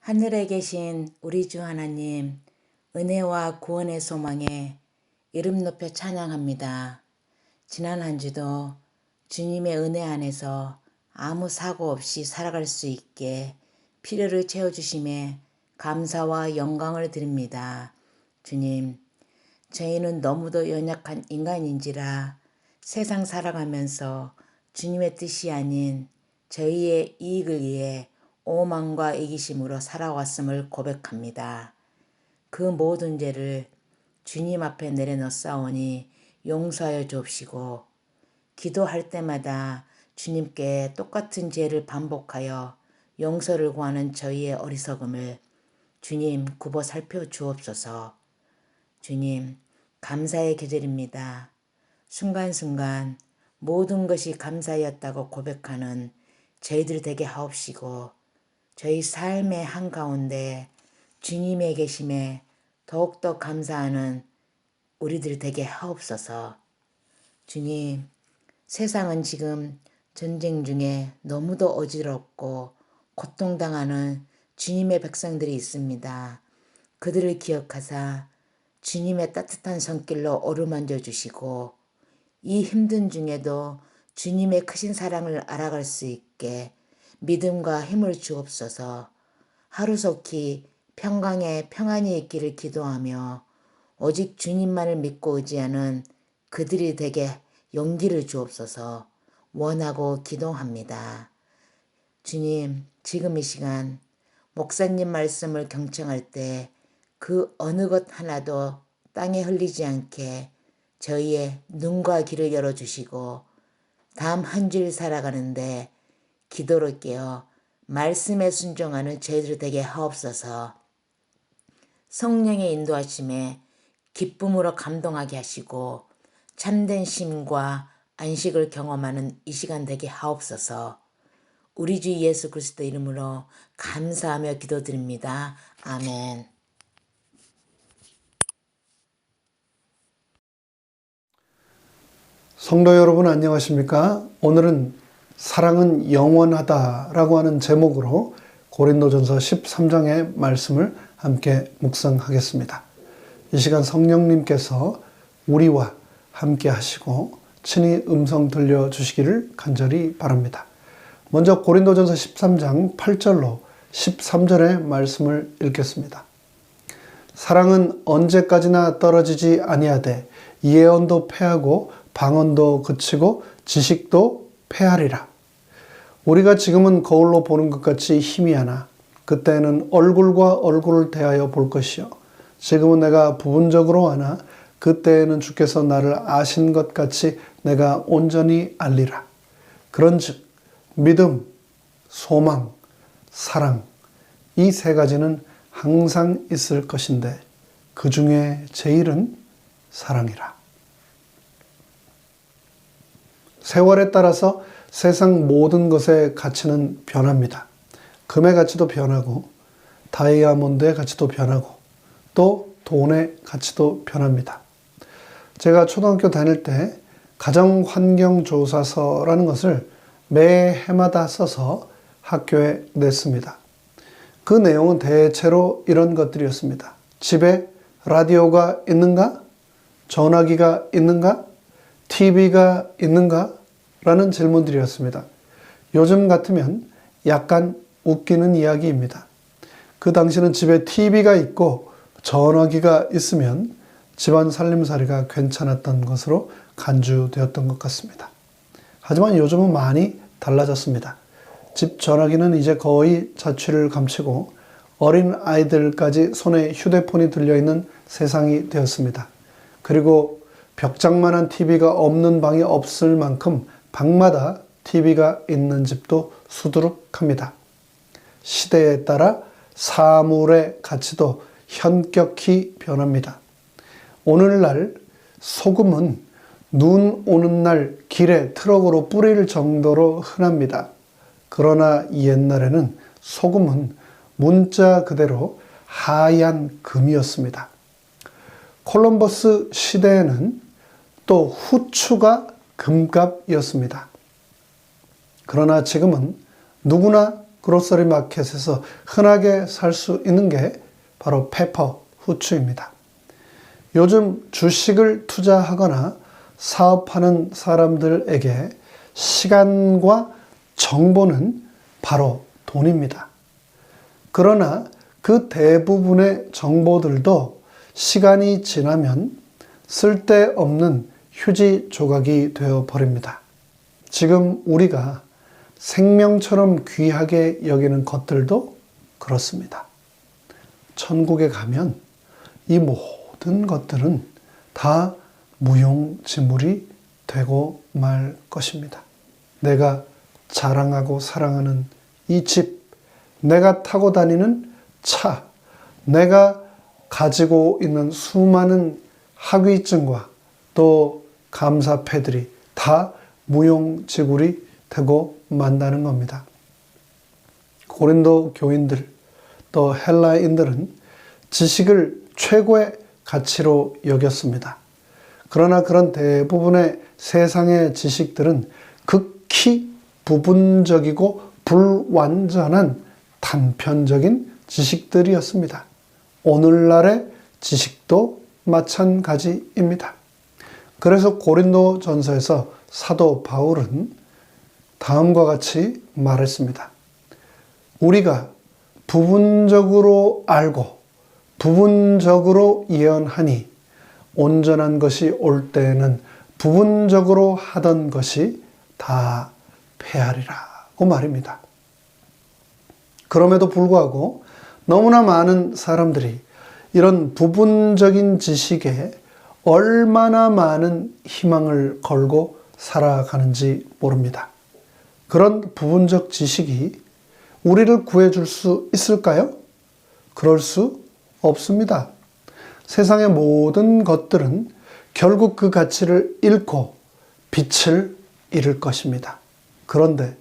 하늘에 계신 우리 주 하나님, 은혜와 구원의 소망에 이름 높여 찬양합니다. 지난 한 주도 주님의 은혜 안에서 아무 사고 없이 살아갈 수 있게 필요를 채워주심에 감사와 영광을 드립니다. 주님, 저희는 너무도 연약한 인간인지라 세상 살아가면서 주님의 뜻이 아닌 저희의 이익을 위해 오만과 이기심으로 살아왔음을 고백합니다. 그 모든 죄를 주님 앞에 내려놓사오니 용서하여 주옵시고, 기도할 때마다 주님께 똑같은 죄를 반복하여 용서를 구하는 저희의 어리석음을 주님 굽어 살펴주옵소서. 주님, 감사의 계절입니다. 순간순간 모든 것이 감사였다고 고백하는 저희들 되게 하옵시고, 저희 삶의 한가운데 주님의 계심에 더욱더 감사하는 우리들 되게 하옵소서. 주님, 세상은 지금 전쟁 중에 너무도 어지럽고 고통당하는 주님의 백성들이 있습니다. 그들을 기억하사 주님의 따뜻한 손길로 어루만져 주시고, 이 힘든 중에도 주님의 크신 사랑을 알아갈 수 있게 믿음과 힘을 주옵소서. 하루속히 평강에 평안이 있기를 기도하며 오직 주님만을 믿고 의지하는 그들이 되게 용기를 주옵소서 원하고 기도합니다. 주님, 지금 이 시간 목사님 말씀을 경청할 때 그 어느 것 하나도 땅에 흘리지 않게 저희의 눈과 귀를 열어주시고, 다음 한 주일 살아가는데 기도를 깨어 말씀에 순종하는 저희들 되게 하옵소서. 성령의 인도하심에 기쁨으로 감동하게 하시고 참된 쉼과 안식을 경험하는 이 시간 되게 하옵소서. 우리 주 예수 그리스도 이름으로 감사하며 기도드립니다. 아멘. 성도 여러분 안녕하십니까? 오늘은 사랑은 영원하다라고 하는 제목으로 고린도전서 13장의 말씀을 함께 묵상하겠습니다. 이 시간 성령님께서 우리와 함께 하시고 친히 음성 들려주시기를 간절히 바랍니다. 먼저 고린도전서 13장 8절로 13절의 말씀을 읽겠습니다. 사랑은 언제까지나 떨어지지 아니하되 예언도 패하고 방언도 그치고 지식도 패하리라. 우리가 지금은 거울로 보는 것 같이 희미하나 그때는 얼굴과 얼굴을 대하여 볼 것이요 지금은 내가 부분적으로 아나 그때에는 주께서 나를 아신 것 같이 내가 온전히 알리라. 그런즉 믿음, 소망, 사랑 이 세 가지는 항상 있을 것인데 그 중에 제일은 사랑이라. 세월에 따라서 세상 모든 것의 가치는 변합니다. 금의 가치도 변하고 다이아몬드의 가치도 변하고 또 돈의 가치도 변합니다. 제가 초등학교 다닐 때 가정환경조사서라는 것을 매 해마다 써서 학교에 냈습니다. 그 내용은 대체로 이런 것들이었습니다. 집에 라디오가 있는가? 전화기가 있는가? TV가 있는가? 라는 질문들이었습니다. 요즘 같으면 약간 웃기는 이야기입니다. 그 당시는 집에 TV가 있고 전화기가 있으면 집안 살림살이가 괜찮았던 것으로 간주되었던 것 같습니다. 하지만 요즘은 많이 달라졌습니다. 집 전화기는 이제 거의 자취를 감추고 어린 아이들까지 손에 휴대폰이 들려있는 세상이 되었습니다. 그리고 벽장만한 TV가 없는 방이 없을 만큼 방마다 TV가 있는 집도 수두룩합니다. 시대에 따라 사물의 가치도 현격히 변합니다. 오늘날 소금은 눈 오는 날 길에 트럭으로 뿌릴 정도로 흔합니다. 그러나 옛날에는 소금은 문자 그대로 하얀 금이었습니다. 콜럼버스 시대에는 또 후추가 금값이었습니다. 그러나 지금은 누구나 그로서리 마켓에서 흔하게 살 수 있는 게 바로 페퍼 후추입니다. 요즘 주식을 투자하거나 사업하는 사람들에게 시간과 정보는 바로 돈입니다. 그러나 그 대부분의 정보들도 시간이 지나면 쓸데없는 휴지 조각이 되어 버립니다. 지금 우리가 생명처럼 귀하게 여기는 것들도 그렇습니다. 천국에 가면 이 모든 것들은 다 무용지물이 되고 말 것입니다. 내가 자랑하고 사랑하는 이 집, 내가 타고 다니는 차, 내가 가지고 있는 수많은 학위증과 또 감사패들이 다 무용지물이 되고 만다는 겁니다. 고린도 교인들 또 헬라인들은 지식을 최고의 가치로 여겼습니다. 그러나 그런 대부분의 세상의 지식들은 극히 부분적이고 불완전한 단편적인 지식들이었습니다. 오늘날의 지식도 마찬가지입니다. 그래서 고린도 전서에서 사도 바울은 다음과 같이 말했습니다. 우리가 부분적으로 알고 부분적으로 예언하니 온전한 것이 올 때에는 부분적으로 하던 것이 다 패하리라고 말입니다. 그럼에도 불구하고 너무나 많은 사람들이 이런 부분적인 지식에 얼마나 많은 희망을 걸고 살아가는지 모릅니다. 그런 부분적 지식이 우리를 구해줄 수 있을까요? 그럴 수 없습니다. 세상의 모든 것들은 결국 그 가치를 잃고 빛을 잃을 것입니다. 그런데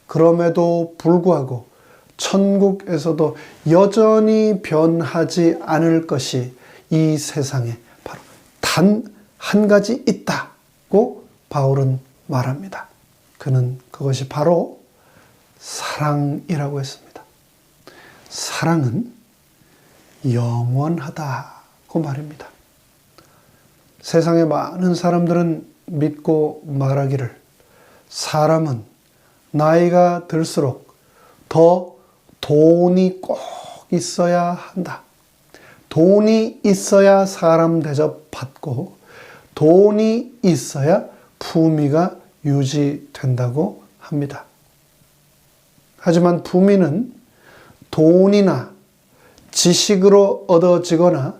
그럼에도 불구하고 천국에서도 여전히 변하지 않을 것이 이 세상에 바로 단 한 가지 있다고 바울은 말합니다. 그는 그것이 바로 사랑이라고 했습니다. 사랑은 영원하다고 말입니다. 세상의 많은 사람들은 믿고 말하기를 사람은 나이가 들수록 더 돈이 꼭 있어야 한다. 돈이 있어야 사람 대접받고 돈이 있어야 품위가 유지된다고 합니다. 하지만 품위는 돈이나 지식으로 얻어지거나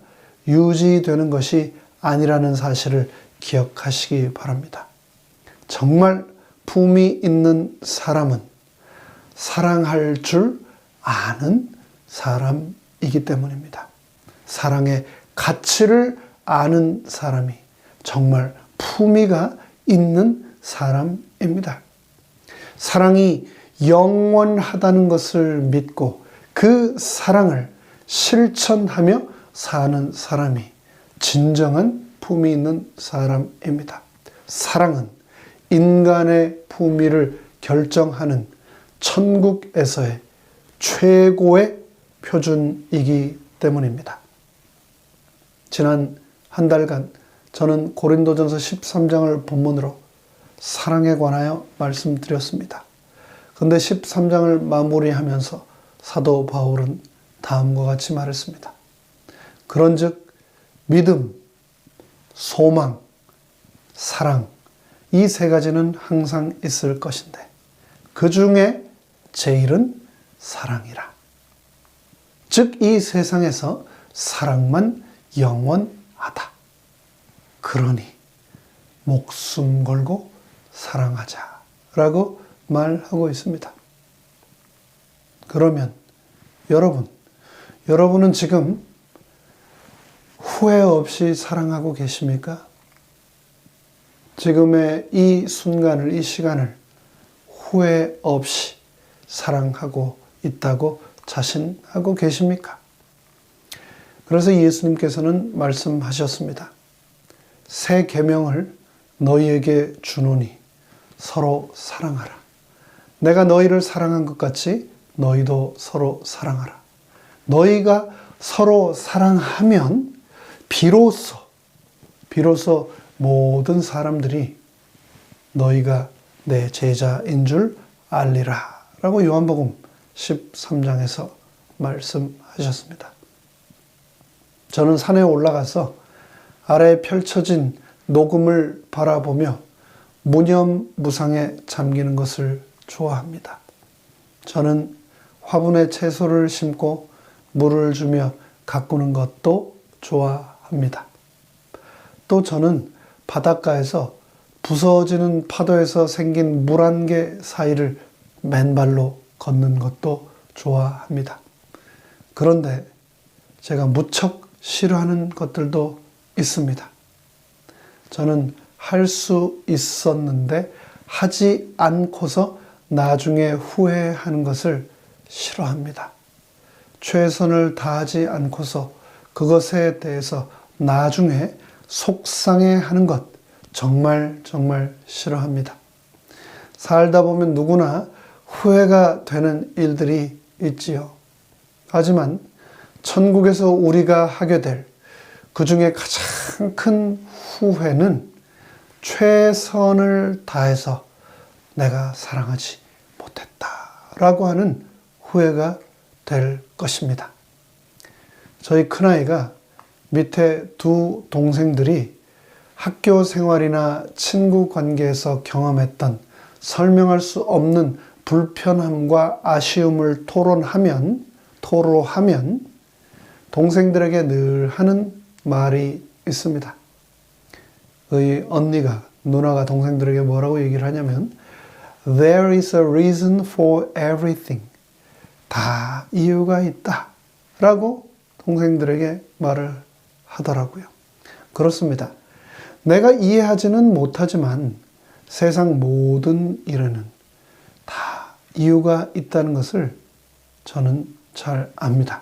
유지되는 것이 아니라는 사실을 기억하시기 바랍니다. 정말 품위 있는 사람은 사랑할 줄 아는 사람이기 때문입니다. 사랑의 가치를 아는 사람이 정말 품위가 있는 사람입니다. 사랑이 영원하다는 것을 믿고 그 사랑을 실천하며 사는 사람이 진정한 품위 있는 사람입니다. 사랑은 인간의 품위를 결정하는 천국에서의 최고의 표준이기 때문입니다. 지난 한 달간 저는 고린도전서 13장을 본문으로 사랑에 관하여 말씀드렸습니다. 그런데 13장을 마무리하면서 사도 바울은 다음과 같이 말했습니다. 그런즉 믿음, 소망, 사랑 이 세 가지는 항상 있을 것인데 그 중에 제일은 사랑이라. 즉 이 세상에서 사랑만 영원하다. 그러니 목숨 걸고 사랑하자라고 말하고 있습니다. 그러면 여러분은 지금 후회 없이 사랑하고 계십니까? 지금의 이 순간을, 이 시간을 후회 없이 사랑하고 있다고 자신하고 계십니까? 그래서 예수님께서는 말씀하셨습니다. 새 계명을 너희에게 주노니 서로 사랑하라. 내가 너희를 사랑한 것 같이 너희도 서로 사랑하라. 너희가 서로 사랑하면 비로소 모든 사람들이 너희가 내 제자인 줄 알리라. 라고 요한복음 13장에서 말씀하셨습니다. 저는 산에 올라가서 아래에 펼쳐진 녹음을 바라보며 무념무상에 잠기는 것을 좋아합니다. 저는 화분에 채소를 심고 물을 주며 가꾸는 것도 좋아합니다. 또 저는 바닷가에서 부서지는 파도에서 생긴 물 한 개 사이를 맨발로 걷는 것도 좋아합니다. 그런데 제가 무척 싫어하는 것들도 있습니다. 저는 할 수 있었는데 하지 않고서 나중에 후회하는 것을 싫어합니다. 최선을 다하지 않고서 그것에 대해서 나중에 속상해하는 것 정말 싫어합니다. 살다 보면 누구나 후회가 되는 일들이 있지요. 하지만 천국에서 우리가 하게 될 그 중에 가장 큰 후회는 최선을 다해서 내가 사랑하지 못했다라고 하는 후회가 될 것입니다. 저희 큰아이가 밑에 두 동생들이 학교 생활이나 친구 관계에서 경험했던 설명할 수 없는 불편함과 아쉬움을 토로하면 동생들에게 늘 하는 말이 있습니다. 의 언니가, 누나가 동생들에게 뭐라고 얘기를 하냐면 There is a reason for everything. 다 이유가 있다. 라고 동생들에게 말을 하더라고요. 그렇습니다. 내가 이해하지는 못하지만 세상 모든 일에는 다 이유가 있다는 것을 저는 잘 압니다.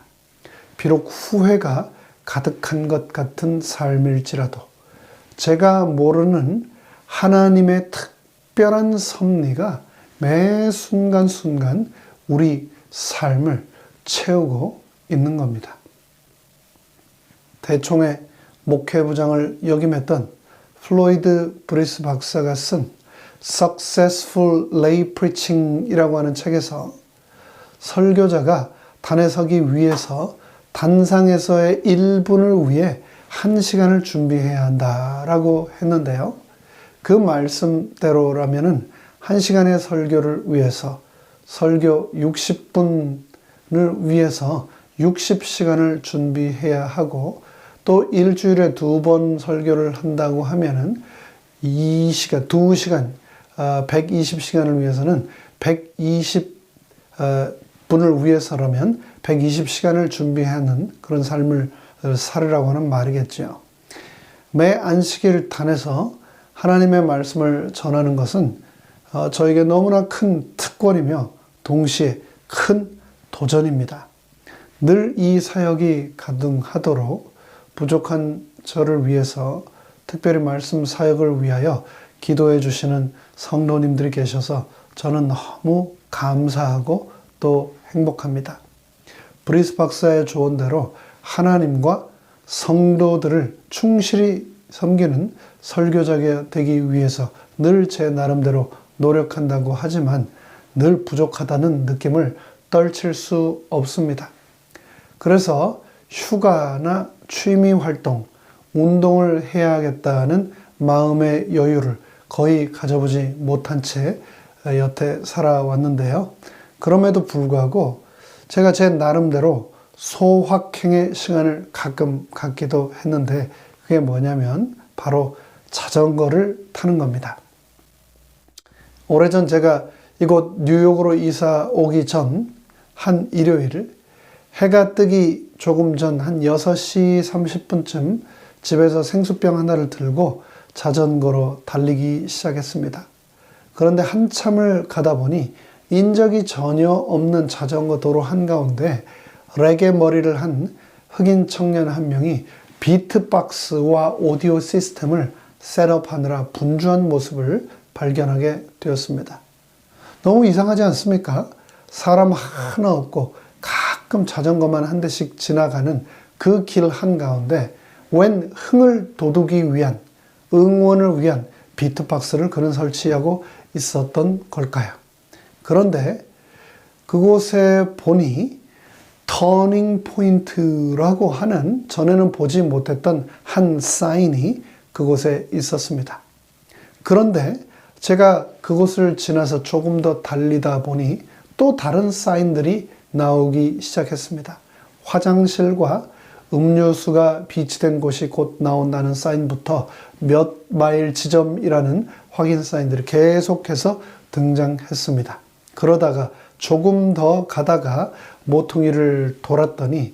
비록 후회가 가득한 것 같은 삶일지라도 제가 모르는 하나님의 특별한 섭리가 매 순간순간 우리 삶을 채우고 있는 겁니다. 대총의 목회부장을 역임했던 플로이드 브리스 박사가 쓴 Successful Lay Preaching이라고 하는 책에서 설교자가 단에 서기 위해서 단상에서의 1분을 위해 1시간을 준비해야 한다라고 했는데요. 그 말씀대로라면은 1시간의 설교를 위해서 설교 60분을 위해서 60시간을 준비해야 하고 또 일주일에 2번 설교를 한다고 하면은 2시간, 120시간을 위해서는 120분을 위해서라면 120시간을 준비하는 그런 삶을 살으라고 하는 말이겠죠. 매 안식일 단에서 하나님의 말씀을 전하는 것은 저에게 너무나 큰 특권이며 동시에 큰 도전입니다. 늘 이 사역이 가능하도록 부족한 저를 위해서 특별히 말씀 사역을 위하여 기도해 주시는 성도님들이 계셔서 저는 너무 감사하고 또 행복합니다. 브리스 박사의 조언대로 하나님과 성도들을 충실히 섬기는 설교자가 되기 위해서 늘 제 나름대로 노력한다고 하지만 늘 부족하다는 느낌을 떨칠 수 없습니다. 그래서 휴가나 취미 활동, 운동을 해야겠다는 마음의 여유를 거의 가져보지 못한 채 여태 살아왔는데요. 그럼에도 불구하고 제가 제 나름대로 소확행의 시간을 가끔 갖기도 했는데 그게 뭐냐면 바로 자전거를 타는 겁니다. 오래전 제가 이곳 뉴욕으로 이사 오기 전 한 일요일 해가 뜨기 조금 전 한 6시 30분쯤 집에서 생수병 하나를 들고 자전거로 달리기 시작했습니다. 그런데 한참을 가다 보니 인적이 전혀 없는 자전거 도로 한가운데 레게 머리를 한 흑인 청년 한 명이 비트박스와 오디오 시스템을 셋업하느라 분주한 모습을 발견하게 되었습니다. 너무 이상하지 않습니까? 사람 하나 없고 가끔 자전거만 한 대씩 지나가는 그 길 한가운데 웬 흥을 돋우기 위한, 응원을 위한 비트박스를 그는 설치하고 있었던 걸까요? 그런데 그곳에 보니 터닝 포인트라고 하는 전에는 보지 못했던 한 사인이 그곳에 있었습니다. 그런데 제가 그곳을 지나서 조금 더 달리다 보니 또 다른 사인들이 나오기 시작했습니다. 화장실과 음료수가 비치된 곳이 곧 나온다는 사인부터 몇 마일 지점이라는 확인 사인들이 계속해서 등장했습니다. 그러다가 조금 더 가다가 모퉁이를 돌았더니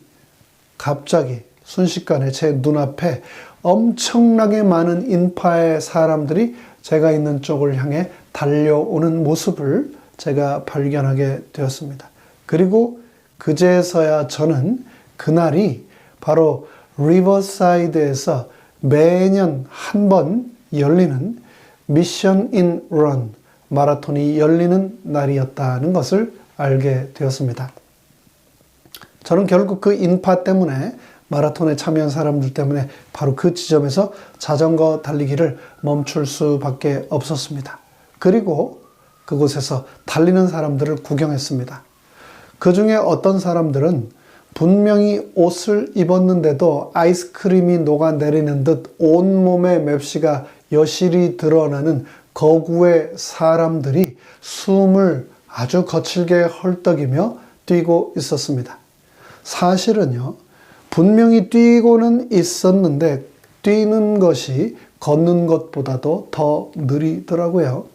갑자기 순식간에 제 눈앞에 엄청나게 많은 인파의 사람들이 제가 있는 쪽을 향해 달려오는 모습을 제가 발견하게 되었습니다. 그리고 그제서야 저는 그날이 바로 리버사이드에서 매년 한 번 열리는 미션 인 런 마라톤이 열리는 날이었다는 것을 알게 되었습니다. 저는 결국 그 인파 때문에 마라톤에 참여한 사람들 때문에 바로 그 지점에서 자전거 달리기를 멈출 수밖에 없었습니다. 그리고 그곳에서 달리는 사람들을 구경했습니다. 그 중에 어떤 사람들은 분명히 옷을 입었는데도 아이스크림이 녹아내리는 듯 온몸에 맵시가 여실히 드러나는 거구의 사람들이 숨을 아주 거칠게 헐떡이며 뛰고 있었습니다. 사실은요, 분명히 뛰고는 있었는데 뛰는 것이 걷는 것보다도 더 느리더라고요.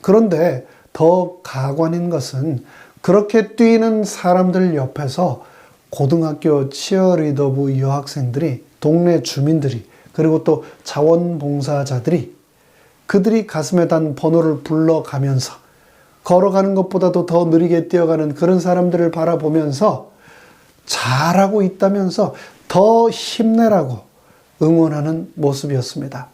그런데 더 가관인 것은 그렇게 뛰는 사람들 옆에서 고등학교 치어리더부 여학생들이, 동네 주민들이, 그리고 또 자원봉사자들이 그들이 가슴에 단 번호를 불러가면서 걸어가는 것보다도 더 느리게 뛰어가는 그런 사람들을 바라보면서 잘하고 있다면서 더 힘내라고 응원하는 모습이었습니다.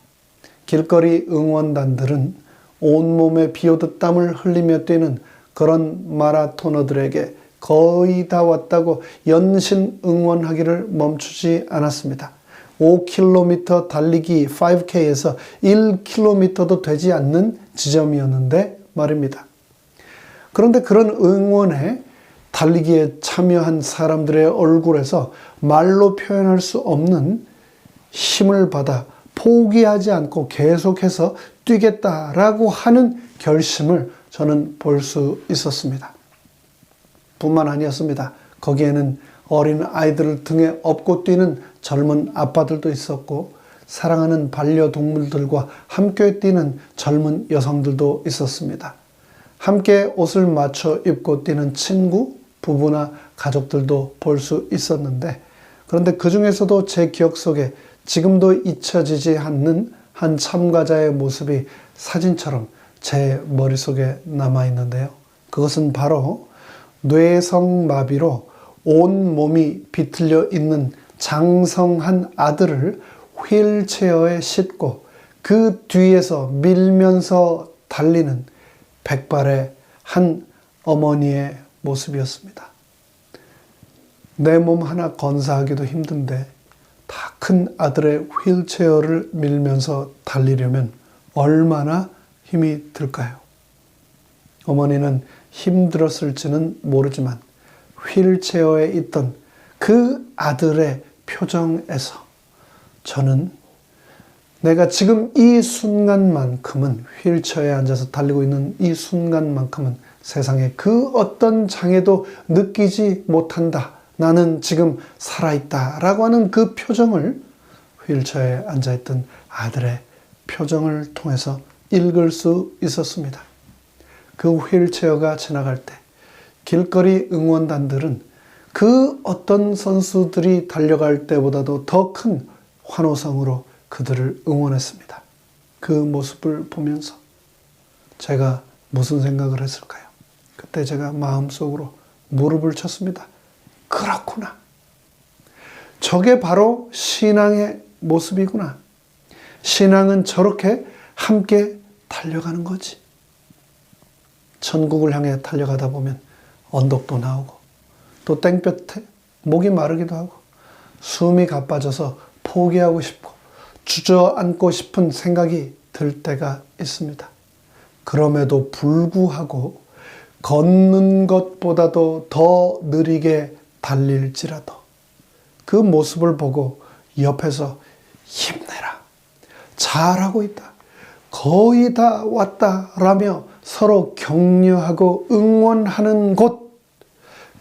길거리 응원단들은 온몸에 비오듯 땀을 흘리며 뛰는 그런 마라토너들에게 거의 다 왔다고 연신 응원하기를 멈추지 않았습니다. 5km 달리기 5K에서 1km도 되지 않는 지점이었는데 말입니다. 그런데 그런 응원에 달리기에 참여한 사람들의 얼굴에서 말로 표현할 수 없는 힘을 받아 포기하지 않고 계속해서 뛰겠다라고 하는 결심을 저는 볼 수 있었습니다. 뿐만 아니었습니다. 거기에는 어린 아이들을 등에 업고 뛰는 젊은 아빠들도 있었고 사랑하는 반려동물들과 함께 뛰는 젊은 여성들도 있었습니다. 함께 옷을 맞춰 입고 뛰는 친구, 부부나 가족들도 볼 수 있었는데 그런데 그 중에서도 제 기억 속에 지금도 잊혀지지 않는 한 참가자의 모습이 사진처럼 제 머릿속에 남아있는데요. 그것은 바로 뇌성마비로 온 몸이 비틀려 있는 장성한 아들을 휠체어에 싣고 그 뒤에서 밀면서 달리는 백발의 한 어머니의 모습이었습니다. 내 몸 하나 건사하기도 힘든데 다 큰 아들의 휠체어를 밀면서 달리려면 얼마나 힘이 들까요? 어머니는 힘들었을지는 모르지만 휠체어에 있던 그 아들의 표정에서 저는 내가 지금 이 순간만큼은 휠체어에 앉아서 달리고 있는 이 순간만큼은 세상에 그 어떤 장애도 느끼지 못한다. 나는 지금 살아있다. 라고 하는 그 표정을 휠체어에 앉아있던 아들의 표정을 통해서 읽을 수 있었습니다. 그 휠체어가 지나갈 때 길거리 응원단들은 그 어떤 선수들이 달려갈 때보다도 더 큰 환호성으로 그들을 응원했습니다. 그 모습을 보면서 제가 무슨 생각을 했을까요? 그때 제가 마음속으로 무릎을 쳤습니다. 그렇구나. 저게 바로 신앙의 모습이구나. 신앙은 저렇게 함께 달려가는 거지. 천국을 향해 달려가다 보면 언덕도 나오고 또 땡볕에 목이 마르기도 하고 숨이 가빠져서 포기하고 싶고 주저앉고 싶은 생각이 들 때가 있습니다. 그럼에도 불구하고 걷는 것보다도 더 느리게 달릴지라도 그 모습을 보고 옆에서 힘내라, 잘하고 있다, 거의 다 왔다 라며 서로 격려하고 응원하는 곳,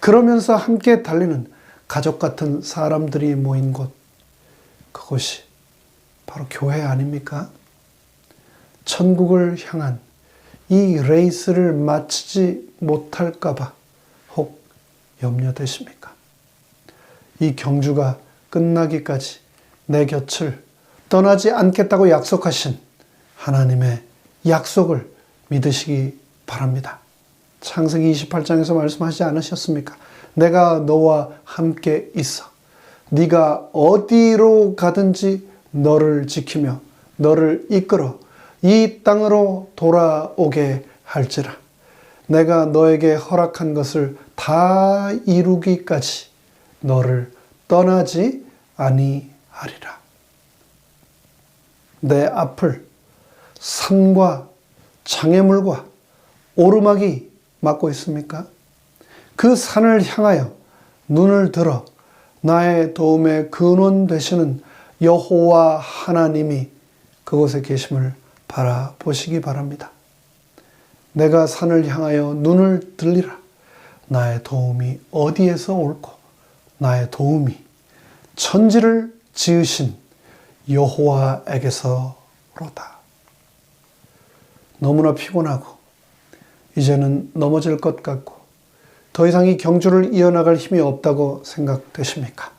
그러면서 함께 달리는 가족 같은 사람들이 모인 곳, 그것이 바로 교회 아닙니까? 천국을 향한 이 레이스를 마치지 못할까봐 혹 염려되십니까? 이 경주가 끝나기까지 내 곁을 떠나지 않겠다고 약속하신 하나님의 약속을 믿으시기 바랍니다. 창세기 28장에서 말씀하지 않으셨습니까? 내가 너와 함께 있어 네가 어디로 가든지 너를 지키며 너를 이끌어 이 땅으로 돌아오게 할지라. 내가 너에게 허락한 것을 다 이루기까지 너를 떠나지 아니하리라. 내 앞을 산과 장애물과 오르막이 막고 있습니까? 그 산을 향하여 눈을 들어 나의 도움의 근원 되시는 여호와 하나님이 그곳에 계심을 바라보시기 바랍니다. 내가 산을 향하여 눈을 들리라. 나의 도움이 어디에서 옳고 나의 도움이 천지를 지으신 여호와에게서로다. 너무나 피곤하고 이제는 넘어질 것 같고 더 이상 이 경주를 이어나갈 힘이 없다고 생각되십니까?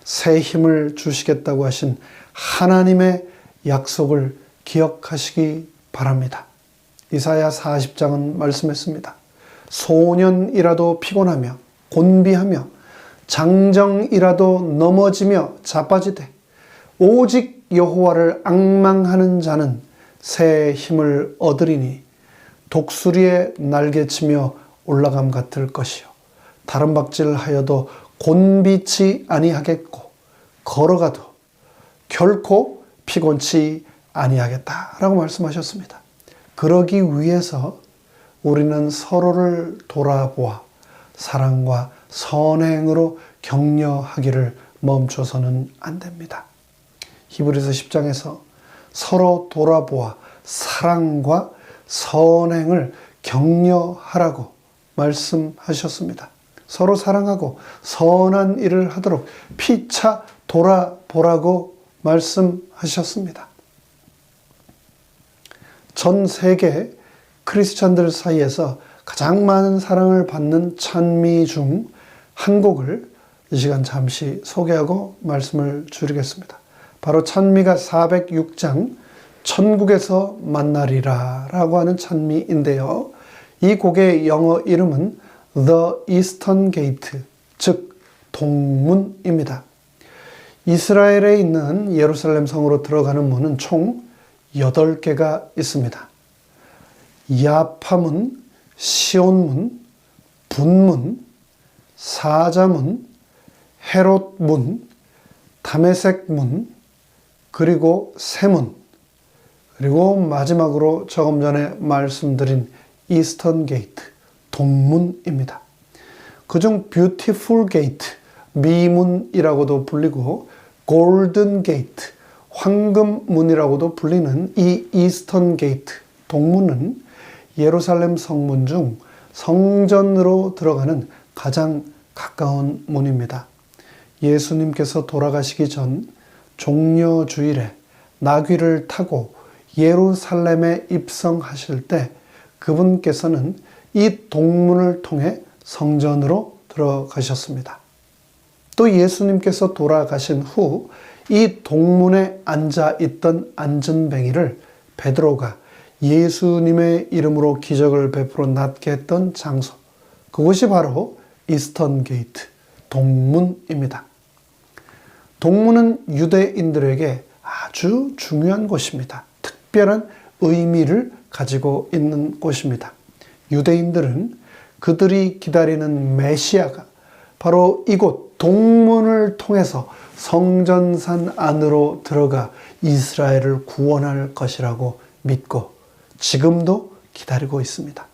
새 힘을 주시겠다고 하신 하나님의 약속을 기억하시기 바랍니다. 이사야 40장은 말씀했습니다. 소년이라도 피곤하며 곤비하며 장정이라도 넘어지며 자빠지되 오직 여호와를 앙망하는 자는 새 힘을 얻으리니 독수리의 날개치며 올라감 같을 것이요 다른 박질하여도 곤비치 아니하겠고 걸어가도 결코 피곤치 아니하겠다라고 말씀하셨습니다. 그러기 위해서 우리는 서로를 돌아보아 사랑과 선행으로 격려하기를 멈춰서는 안 됩니다. 히브리서 10장에서 서로 돌아보아 사랑과 선행을 격려하라고 말씀하셨습니다. 서로 사랑하고 선한 일을 하도록 피차 돌아보라고 말씀하셨습니다. 전 세계 크리스찬들 사이에서 가장 많은 사랑을 받는 찬미 중 한 곡을 이 시간 잠시 소개하고 말씀을 줄이겠습니다. 바로 찬미가 406장 천국에서 만나리라 라고 하는 찬미인데요. 이 곡의 영어 이름은 The Eastern Gate, 즉 동문입니다. 이스라엘에 있는 예루살렘 성으로 들어가는 문은 총 8개가 있습니다. 야파문, 시온문, 분문, 사자문, 헤롯문, 다메섹문, 그리고 세문, 그리고 마지막으로 조금 전에 말씀드린 이스턴 게이트, 동문입니다. 그중 뷰티풀 게이트, 미문이라고도 불리고 골든 게이트, 황금문이라고도 불리는 이 이스턴 게이트, 동문은 예루살렘 성문 중 성전으로 들어가는 가장 가까운 문입니다. 예수님께서 돌아가시기 전 종려주일에 나귀를 타고 예루살렘에 입성하실 때 그분께서는 이 동문을 통해 성전으로 들어가셨습니다. 또 예수님께서 돌아가신 후 이 동문에 앉아 있던 안전뱅이를 베드로가 예수님의 이름으로 기적을 베풀어 낫게 했던 장소, 그곳이 바로 이스턴 게이트, 동문입니다. 동문은 유대인들에게 아주 중요한 곳입니다. 특별한 의미를 가지고 있는 곳입니다. 유대인들은 그들이 기다리는 메시아가 바로 이곳 동문을 통해서 성전산 안으로 들어가 이스라엘을 구원할 것이라고 믿고 지금도 기다리고 있습니다.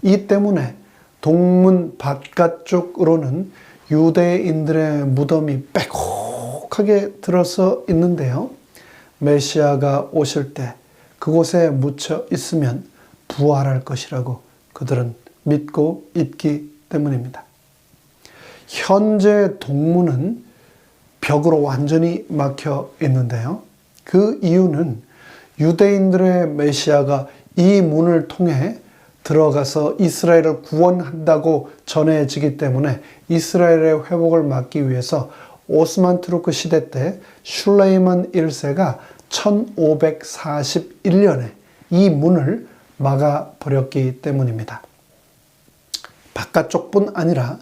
이 때문에 동문 바깥쪽으로는 유대인들의 무덤이 빼곡하게 들어서 있는데요. 메시아가 오실 때 그곳에 묻혀 있으면 부활할 것이라고 그들은 믿고 있기 때문입니다. 현재 동문은 벽으로 완전히 막혀 있는데요. 그 이유는 유대인들의 메시아가 이 문을 통해 들어가서 이스라엘을 구원한다고 전해지기 때문에 이스라엘의 회복을 막기 위해서 오스만 투르크 시대 때 슐레이만 1세가 1541년에 이 문을 막아버렸기 때문입니다. 바깥쪽뿐 아니라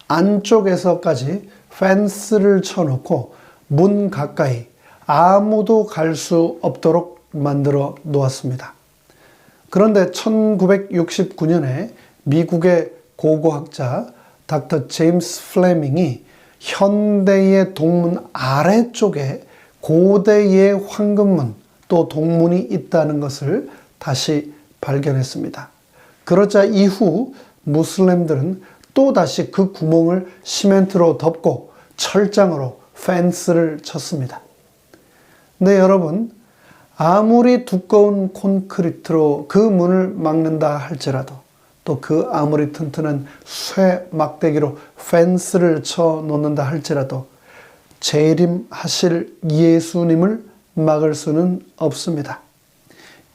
안쪽에서까지 펜스를 쳐놓고 문 가까이 아무도 갈 수 없도록 만들어 놓았습니다. 그런데 1969년에 미국의 고고학자 닥터 제임스 플레밍이 현대의 동문 아래쪽에 고대의 황금문 또 동문이 있다는 것을 다시 발견했습니다. 그러자 이후 무슬림들은 또다시 그 구멍을 시멘트로 덮고 철장으로 펜스를 쳤습니다. 네, 여러분, 아무리 두꺼운 콘크리트로 그 문을 막는다 할지라도 또 그 아무리 튼튼한 쇠 막대기로 펜스를 쳐 놓는다 할지라도 재림하실 예수님을 막을 수는 없습니다.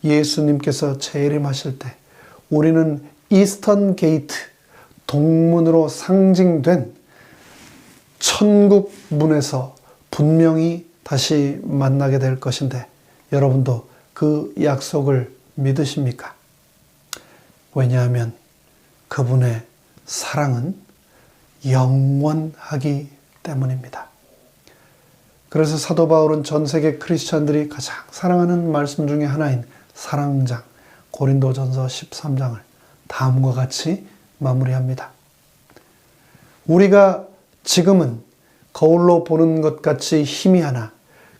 예수님께서 재림하실 때 우리는 이스턴 게이트, 동문으로 상징된 천국 문에서 분명히 다시 만나게 될 것인데 여러분도 그 약속을 믿으십니까? 왜냐하면 그분의 사랑은 영원하기 때문입니다. 그래서 사도 바울은 전 세계 크리스찬들이 가장 사랑하는 말씀 중에 하나인 사랑장 고린도전서 13장을 다음과 같이 마무리합니다. 우리가 지금은 거울로 보는 것 같이 희미하나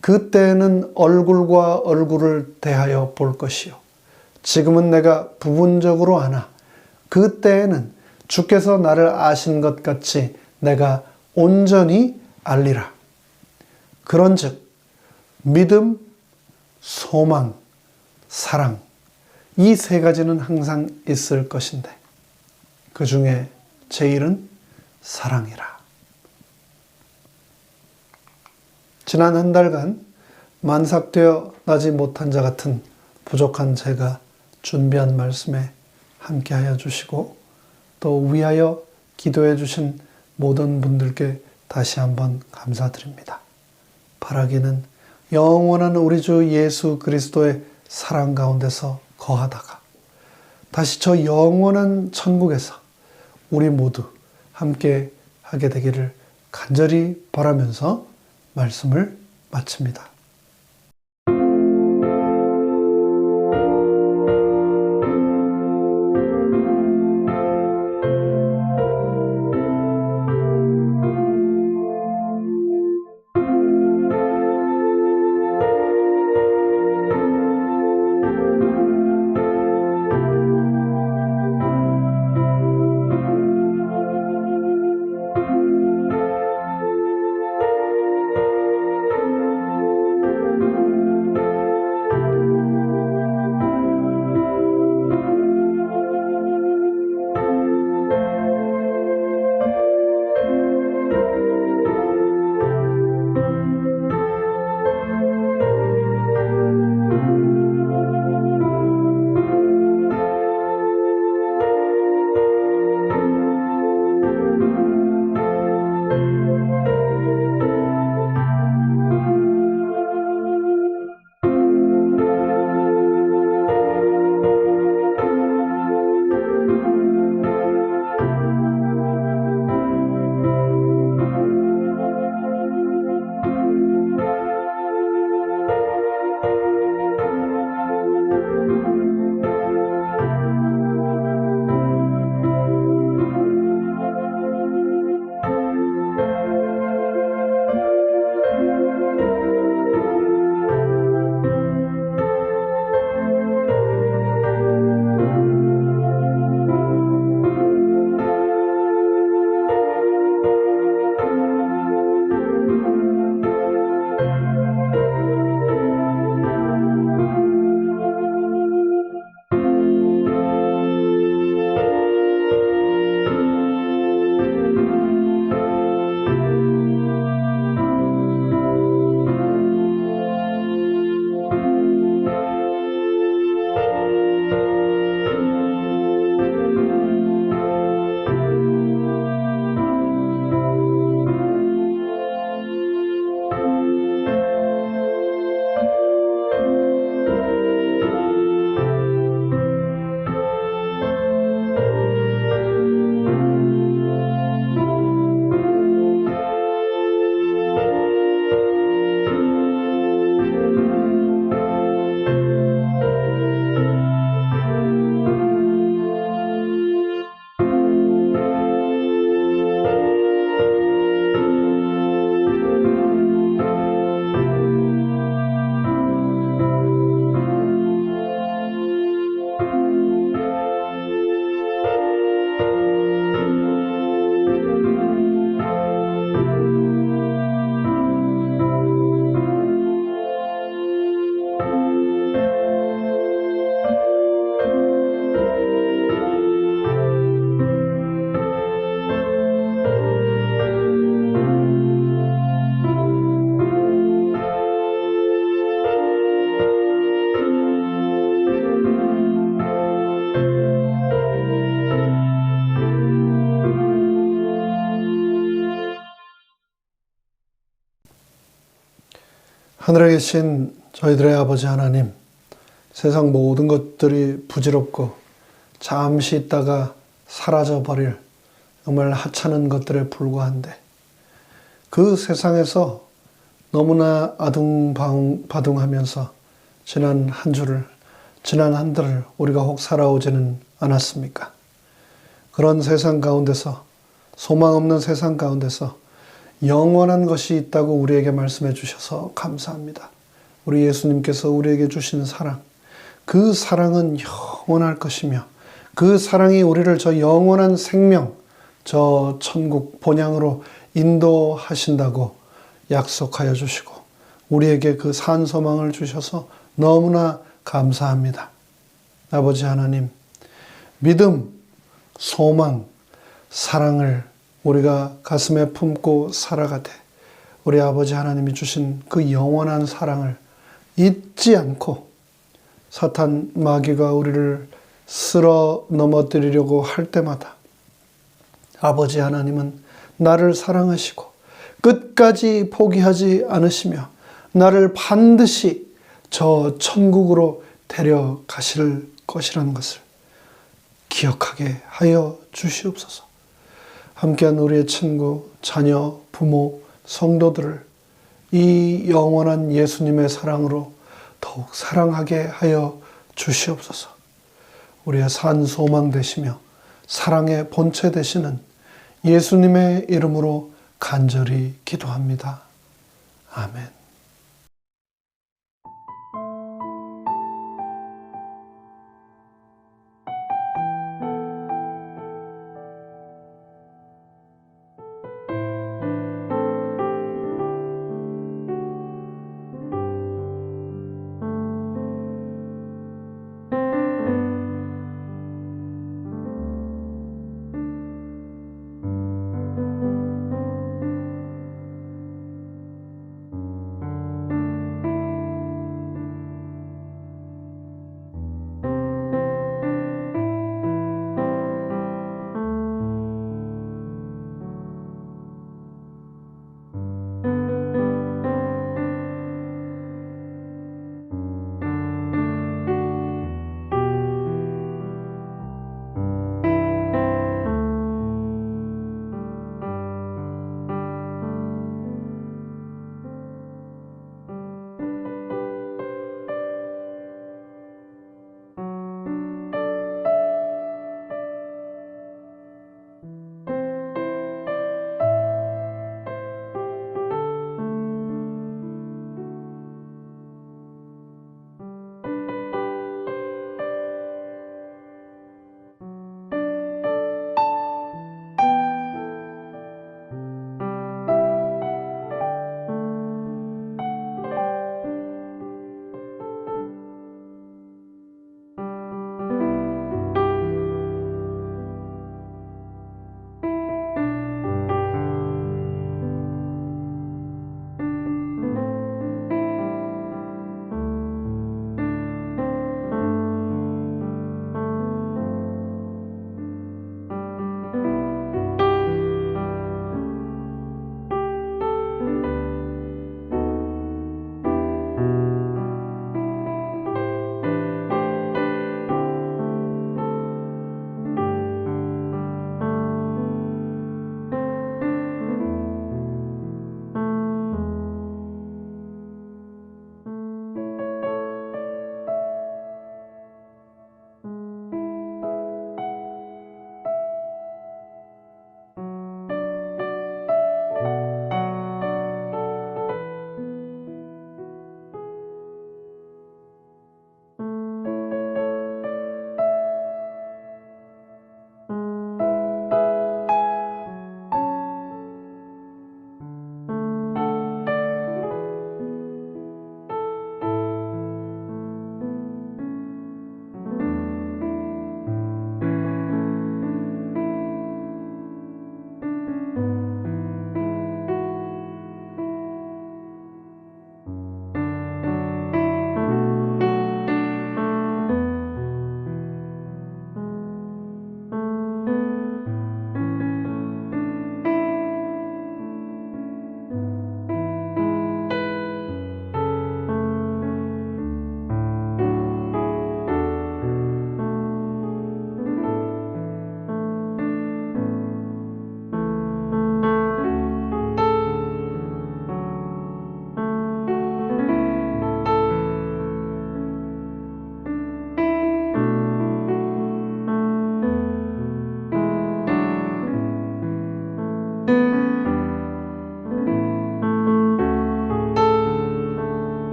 그때는 얼굴과 얼굴을 대하여 볼 것이요. 지금은 내가 부분적으로 아나 그때에는 주께서 나를 아신 것 같이 내가 온전히 알리라. 그런즉 믿음, 소망, 사랑 이 세 가지는 항상 있을 것인데 그 중에 제일은 사랑이라. 지난 한 달간 만삭되어 나지 못한 자 같은 부족한 제가 준비한 말씀에 함께하여 주시고 또 위하여 기도해 주신 모든 분들께 다시 한번 감사드립니다. 바라기는 영원한 우리 주 예수 그리스도의 사랑 가운데서 거하다가 다시 저 영원한 천국에서 우리 모두 함께 하게 되기를 간절히 바라면서 말씀을 마칩니다. 하늘에 계신 저희들의 아버지 하나님, 세상 모든 것들이 부질없고 잠시 있다가 사라져버릴 정말 하찮은 것들에 불과한데 그 세상에서 너무나 아둥바둥하면서 지난 한 주를, 지난 한 달을 우리가 혹 살아오지는 않았습니까? 그런 세상 가운데서, 소망 없는 세상 가운데서 영원한 것이 있다고 우리에게 말씀해 주셔서 감사합니다. 우리 예수님께서 우리에게 주신 사랑, 그 사랑은 영원할 것이며 그 사랑이 우리를 저 영원한 생명, 저 천국 본향으로 인도하신다고 약속하여 주시고 우리에게 그 산 소망을 주셔서 너무나 감사합니다. 아버지 하나님, 믿음, 소망, 사랑을 우리가 가슴에 품고 살아가되 우리 아버지 하나님이 주신 그 영원한 사랑을 잊지 않고 사탄 마귀가 우리를 쓸어 넘어뜨리려고 할 때마다 아버지 하나님은 나를 사랑하시고 끝까지 포기하지 않으시며 나를 반드시 저 천국으로 데려가실 것이라는 것을 기억하게 하여 주시옵소서. 함께한 우리의 친구, 자녀, 부모, 성도들을 이 영원한 예수님의 사랑으로 더욱 사랑하게 하여 주시옵소서. 우리의 산 소망 되시며 사랑의 본체 되시는 예수님의 이름으로 간절히 기도합니다. 아멘.